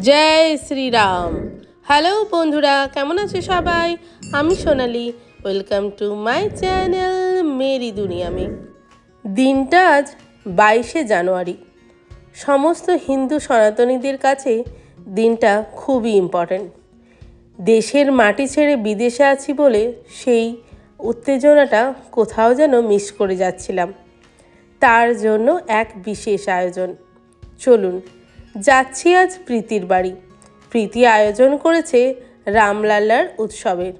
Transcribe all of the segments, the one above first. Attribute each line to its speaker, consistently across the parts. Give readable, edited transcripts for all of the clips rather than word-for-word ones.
Speaker 1: जय श्री राम। हेलो बंधुरा केमन आछो सबाई? आमी Sonali. Welcome to my channel मेरी दुनिया में। दिनटा आज 22 জানুয়ারি। समस्त हिंदू सनातनीদের কাছে দিনটা খুবই ইম্পর্টেন্ট। দেশের মাটি ছেড়ে বিদেশে আছি বলে সেই উত্তেজনাটা কোথাও যেন মিস করে যাচ্ছিলাম। তার জন্য এক বিশেষ আয়োজন। চলুন যাচ্ছি আজ প্রীতির বাড়ি। প্রীতি আয়োজন করেছে রামলালার উৎসবের।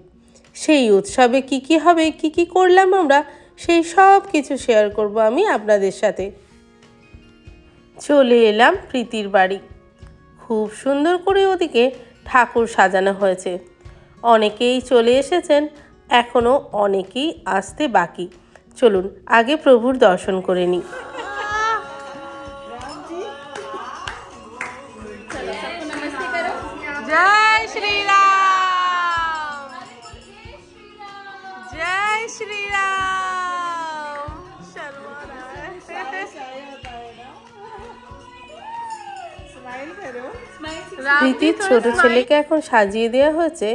Speaker 1: সেই উৎসবে কি হবে, কি করলাম আমরা, সেই সব কিছু শেয়ার করব আমি আপনাদের সাথে। চলে এলাম প্রীতির বাড়ি। খুব সুন্দর করে ওদিকে ঠাকুর সাজানো হয়েছে। অনেকেই চলে এসেছেন, এখনও অনেকেই আসতে বাকি। চলুন আগে প্রভুর দর্শন করে নিই। जय श्री राम, जय श्री राम। প্রীতির ছোট ছেলেকে এখন সাজিয়ে দেওয়া হয়েছে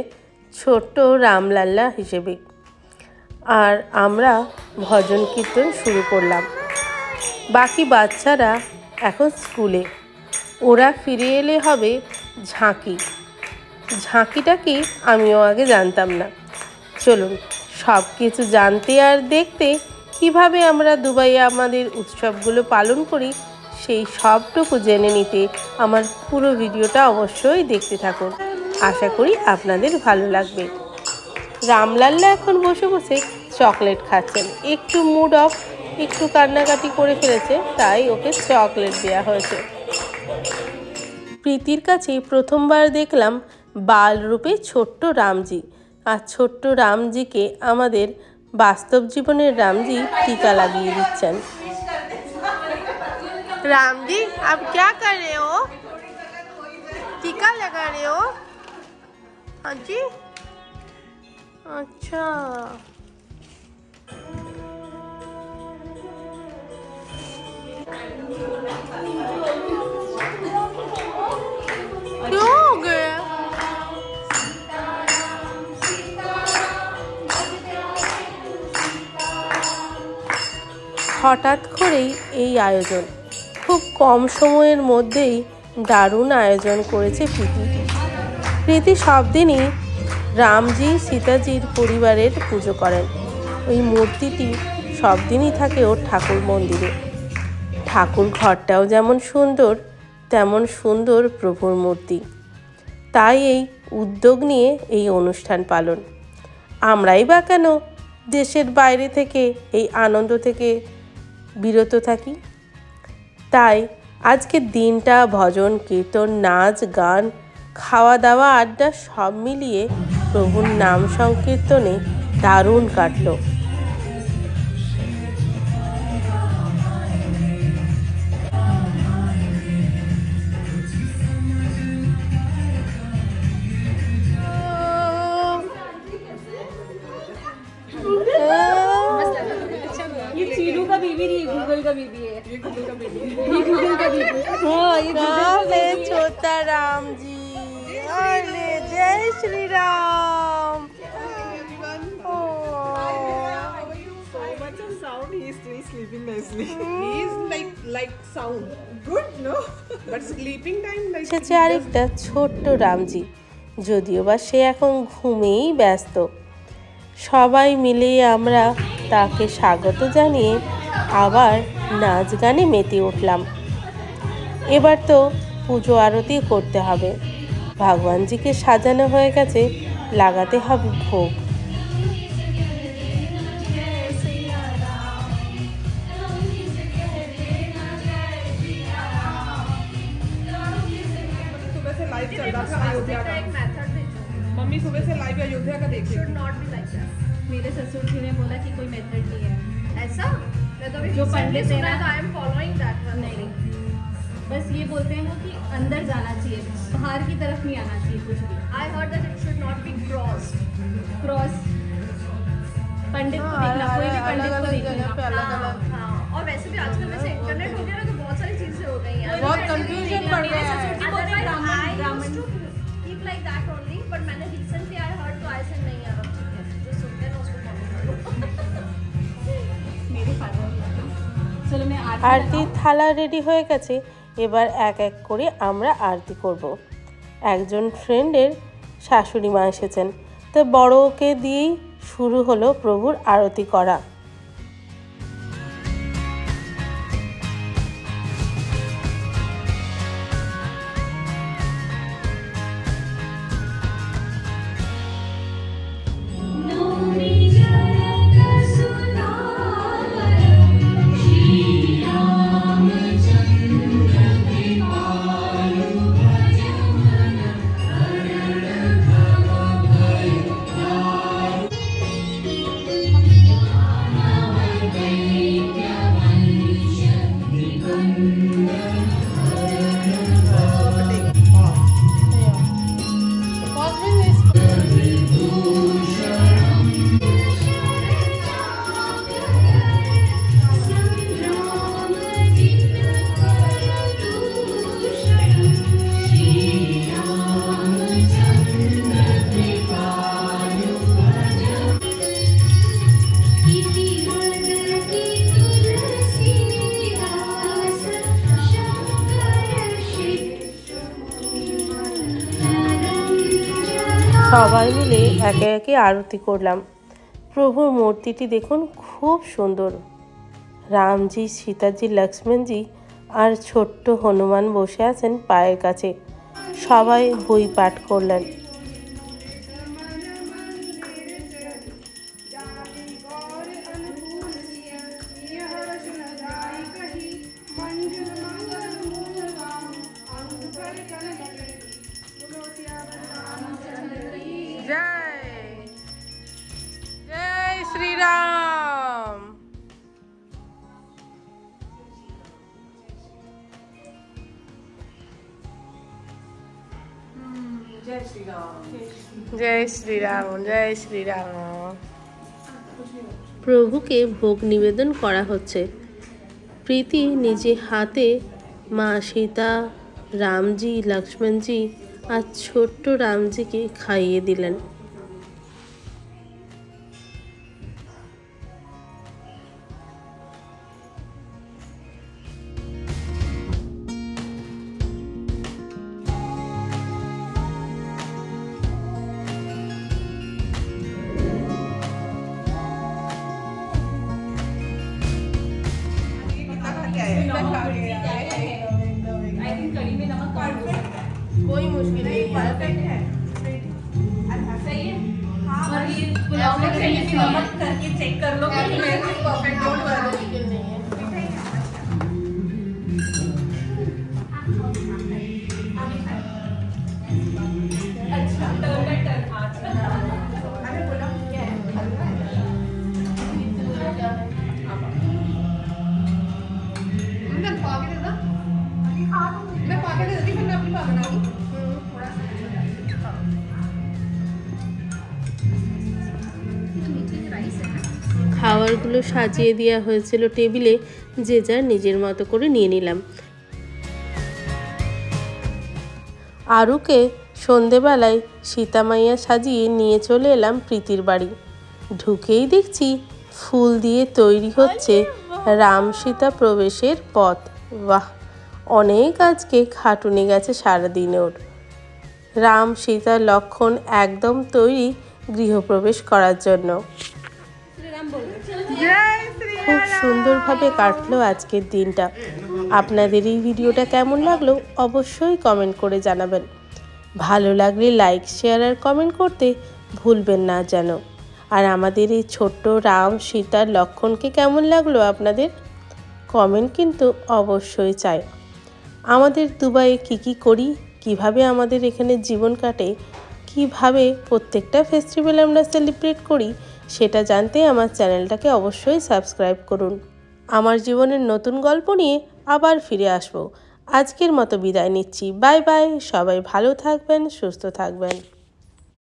Speaker 1: ছোট্ট রামলাল্লা হিসেবে। আর আমরা ভজন কীর্তন শুরু করলাম। বাকি বাচ্চারা এখন স্কুলে, ওরা ফিরে এলে হবে ঝাঁকি। ঝাঁকিটা কি আমিও আগে জানতাম না। চলুন সব কিছু জানতে আর দেখতে কিভাবে আমরা দুবাইয়ে আমাদের উৎসবগুলো পালন করি সেই সবটুকু জেনে নিতে আমার পুরো ভিডিওটা অবশ্যই দেখতে থাকুন। আশা করি আপনাদের ভালো লাগবে। রামলাল্লা এখন বসে বসে চকলেট খাচ্ছেন। একটু মুড অফ, একটু কান্নাকাটি করে ফেলেছে, তাই ওকে চকলেট দেওয়া হয়েছে। প্রীতির কাছে প্রথমবার দেখলাম বাল রূপে ছোট্ট রামজি। আর ছোট্ট রামজিকে আমাদের বাস্তব জীবনের রামজি টিকা লাগিয়ে দিচ্ছেন। रामजी आप क्या कर रहे हो? टीका लगा रहे हो? हाँ जी, अच्छा। क्यों हो गया? হঠাৎ করেই এই আয়োজন, খুব কম সময়ের মধ্যেই দারুণ আয়োজন করেছে প্রীতি। প্রীতি সব দিনই রামজি সীতাজির পরিবারের পুজো করেন। ওই মূর্তিটি সব দিনই থাকে ওর ঠাকুর মন্দিরে। ঠাকুর ঘরটাও যেমন সুন্দর, তেমন সুন্দর প্রভুর মূর্তি। তাই এই উদ্যোগ নিয়ে এই অনুষ্ঠান পালন। আমরাই বা কেন দেশের বাইরে থেকে এই আনন্দ থেকে বিরত থাকি? তাই আজকের দিনটা ভজন কীর্তন, নাচ গান, খাওয়া দাওয়া, আড্ডা সব মিলিয়ে প্রভুর নাম সংকীর্তনে দারুণ কাটল।
Speaker 2: का बीबी नहीं, गूगल का बीबी है। ये गूगल का बीबी है। ये गूगल का बीबी। हाँ, ये गूगल का
Speaker 1: छोटा राम जी। अरे जय Shri Ram.
Speaker 3: So much of sound. He is still sleeping nicely. He is like sound. Good, no? But sleeping time like.
Speaker 1: সে আরেকটা ছোট্ট রামজি, যদিও বা সে এখন ঘুমেই ব্যস্ত। সবাই মিলে আমরা তাকে স্বাগত জানিয়ে আবার নাচ গানে মেতে উঠলাম। এবার তো পুজো আরতি করতে হবে। ভগবানজিকে সাজানো হয়ে গেছে, লাগাতে হবে ভোগ।
Speaker 3: मम्मी सुबह से लाइव अयोध्या का देख रही है।
Speaker 2: मेरे ससुर जी ने बोला कि कोई मेथड नहीं है
Speaker 4: ऐसा।
Speaker 2: जो पंडित है ना,
Speaker 4: I am following that one.
Speaker 2: नहीं, बस ये बोलते हैं वो कि अंदर जाना चाहिए, बाहर की तरफ नहीं आना चाहिए कुछ भी।
Speaker 4: I heard that it should not be crossed.
Speaker 2: Cross पंडित को देखना, कोई भी पंडित को देखना।
Speaker 4: हाँ, और वैसे भी आजकल वैसे इंटरनेट हो गया ना, तो बहुत सारी चीजें हो गई हैं।
Speaker 1: बहुत कंफ्यूजन पड़ गया है।
Speaker 4: अदरवाइज आई
Speaker 1: আরতির থালা রেডি হয়ে গেছে, এবার এক এক করে আমরা আরতি করব। একজন ফ্রেন্ডের শাশুড়ি মা এসেছেন, তো বড়কে দিয়েই শুরু হলো প্রভুর আরতি করা। সবাই মিলে একে একে আরতি করলাম। প্রভুর মূর্তিটি দেখুন, খুব সুন্দর। রামজি, সীতাজি, লক্ষ্মণজি আর ছোট্ট হনুমান বসে আছেন পায়ের কাছে। সবাই বই পাঠ করলেন। জয় শ্রীরাম। জয় শ্রীরাম, জয় শ্রীরাম। প্রভুকে ভোগ নিবেদন করা হচ্ছে। প্রীতি নিজে হাতে মা সীতা, রামজি, লক্ষ্মণজি আর ছোট্ট রামজিকে খাইয়ে দিলেন। कोई मुश्किल नहीं, परफेक्ट है। सही है। और ये पुलाव में नमक करके चेक कर लो कि परफेक्ट डोंट वरी, मुश्किल नहीं है। अच्छा टर्न अरे बोला क्या है, मैं पाके दे दा, मैं पाके दे दी, मैं अपनी पा बनाऊंगी। খাবারগুলো সাজিয়ে দেওয়া হয়েছিল টেবিলে, যে যার নিজের মতো করে নিয়ে নিলাম। আরুকে সন্ধেবেলায় সীতামাইয়া সাজিয়ে নিয়ে চলে এলাম প্রীতির বাড়ি। ঢুকেই দেখছি ফুল দিয়ে তৈরি হচ্ছে রাম সীতা প্রবেশের পথ। বাহ, অনেক আজকে খাটুনি গেছে সারাদিনে ওর। রাম, সীতা, লক্ষ্মণ একদম তৈরি গৃহপ্রবেশ করার জন্য। খুব সুন্দরভাবে কাটলো আজকের দিনটা। আপনাদের এই ভিডিওটা কেমন লাগলো অবশ্যই কমেন্ট করে জানাবেন। ভালো লাগলে লাইক, শেয়ার আর কমেন্ট করতে ভুলবেন না যেন। আর আমাদের এই ছোট্ট রাম, সীতা, লক্ষ্মণকে কেমন লাগলো আপনাদের কমেন্ট কিন্তু অবশ্যই চাই। আমাদের দুবাইয়ে কী করি, কিভাবে আমাদের এখানে জীবন কাটে, কিভাবে প্রত্যেকটা ফেস্টিভ্যাল আমরা সেলিব্রেট করি, সেটা জানতে আমার চ্যানেলটাকে অবশ্যই সাবস্ক্রাইব করুন। আমার জীবনের নতুন গল্প নিয়ে আবার ফিরে আসব। আজকের মতো বিদায় নিচ্ছি। Bye bye. সবাই ভালো থাকবেন, সুস্থ থাকবেন।